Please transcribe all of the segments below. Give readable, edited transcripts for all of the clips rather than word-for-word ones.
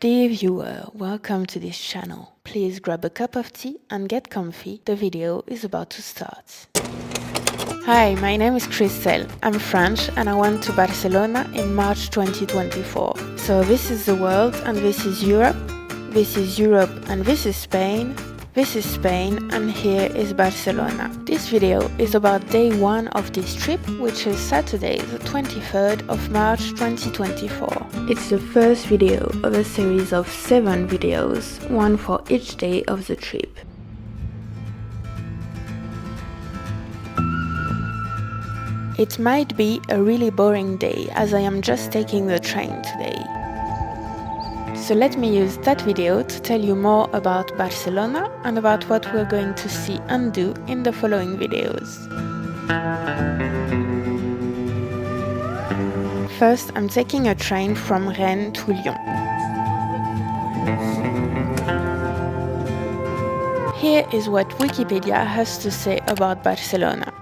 Dear viewer, welcome to this channel. Please grab a cup of tea and get comfy, the video is about to start. Hi, my name is Christelle. I'm French and I went to Barcelona in March 2024. So this is the world and this is Europe. This is Europe and this is Spain. This is Spain and here is Barcelona. This video is about day 1 of this trip, which is Saturday the 23rd of March 2024. It's the first video of a series of 7 videos, one for each day of the trip. It might be a really boring day as I am just taking the train today. So let me use that video to tell you more about Barcelona and about what we're going to see and do in the following videos. First, I'm taking a train from Rennes to Lyon. Here is what Wikipedia has to say about Barcelona.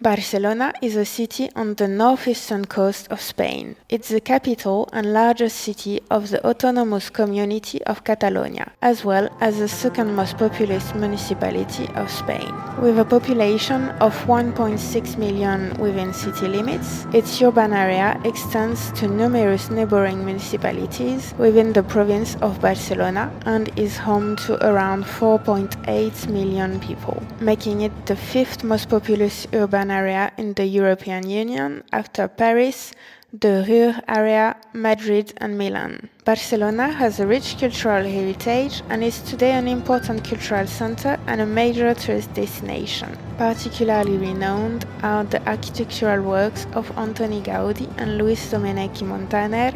Barcelona is a city on the northeastern coast of Spain. It's the capital and largest city of the autonomous community of Catalonia, as well as the second most populous municipality of Spain. With a population of 1.6 million within city limits, its urban area extends to numerous neighboring municipalities within the province of Barcelona and is home to around 4.8 million people, making it the 5th most populous urban area in the European Union after Paris, the Ruhr area, Madrid and Milan. Barcelona has a rich cultural heritage and is today an important cultural center and a major tourist destination. Particularly renowned are the architectural works of Antoni Gaudi and Luis Domènech i Montaner,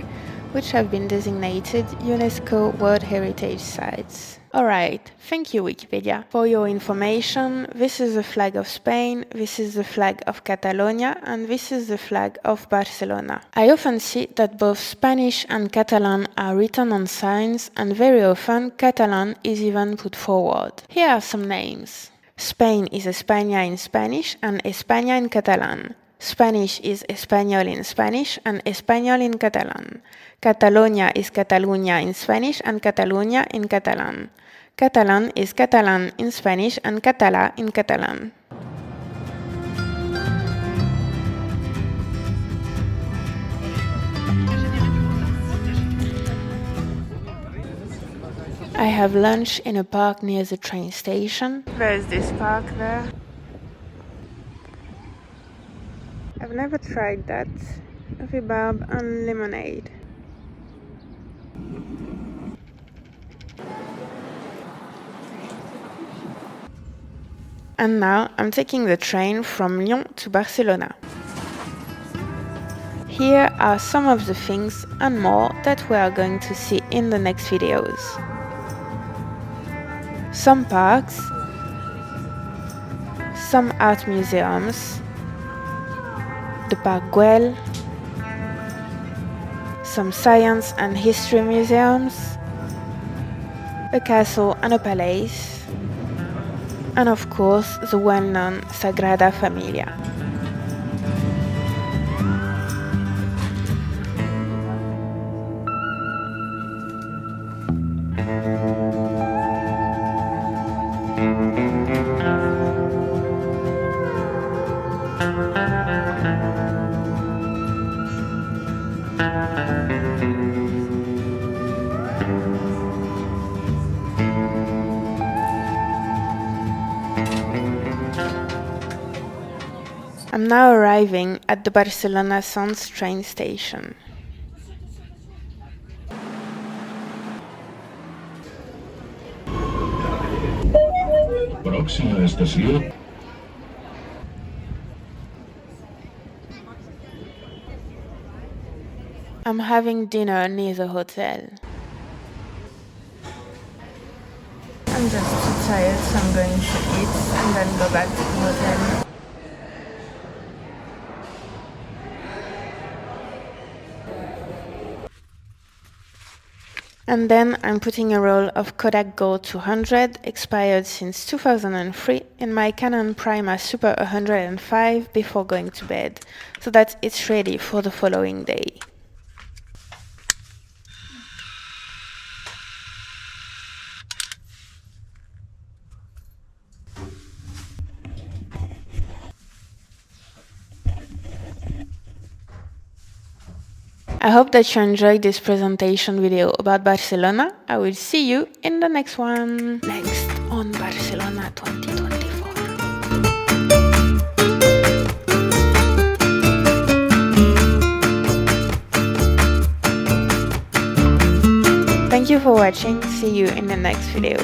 which have been designated UNESCO World Heritage Sites. Alright, thank you Wikipedia. For your information, this is the flag of Spain, this is the flag of Catalonia, and this is the flag of Barcelona. I often see that both Spanish and Catalan are written on signs, and very often Catalan is even put forward. Here are some names. Spain is España in Spanish and España in Catalan. Spanish is Español in Spanish and Español in Catalan. Catalonia is Catalunya in Spanish and Catalunya in Catalan. Catalan is Catalan in Spanish and Català in Catalan. I have lunch in a park near the train station. There's this park there. I've never tried that. Rhubarb and lemonade. And now I'm taking the train from Lyon to Barcelona. Here are some of the things and more that we are going to see in the next videos. Some parks, some art museums, the Parc Güell, some science and history museums, a castle and a palace, and of course the well-known Sagrada Familia. I'm now arriving at the Barcelona Sants train station. Próxima estación. I'm having dinner near the hotel. I'm just too tired, so I'm going to eat and then go back to the hotel. And then I'm putting a roll of Kodak Gold 200, expired since 2003, in my Canon Prima Super 105 before going to bed, so that it's ready for the following day. I hope that you enjoyed this presentation video about Barcelona. I will see you in the next one. Next on Barcelona 2024. Thank you for watching. See you in the next video.